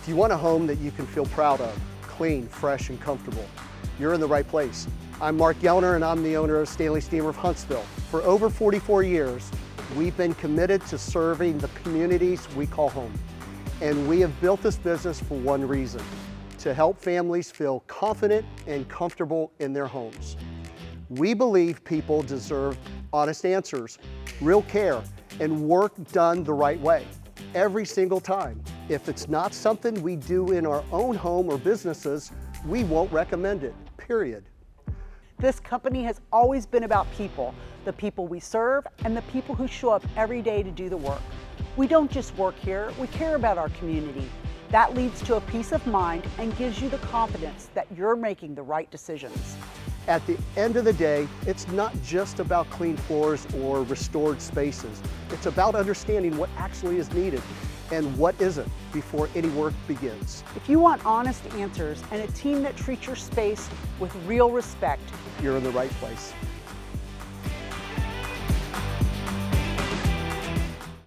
If you want a home that you can feel proud of, clean, fresh, and comfortable, you're in the right place. I'm Mark Gellner, and I'm the owner of Stanley Steemer of Huntsville. For over 44 years, we've been committed to serving the communities we call home. And we have built this business for one reason: to help families feel confident and comfortable in their homes. We believe people deserve honest answers, real care, and work done the right way every single time. If it's not something we do in our own home or businesses, we won't recommend it, period. This company has always been about people, the people we serve and the people who show up every day to do the work. We don't just work here, we care about our community. That leads to a peace of mind and gives you the confidence that you're making the right decisions. At the end of the day, it's not just about clean floors or restored spaces. It's about understanding what actually is needed and what isn't before any work begins. If you want honest answers and a team that treats your space with real respect, You're in the right place.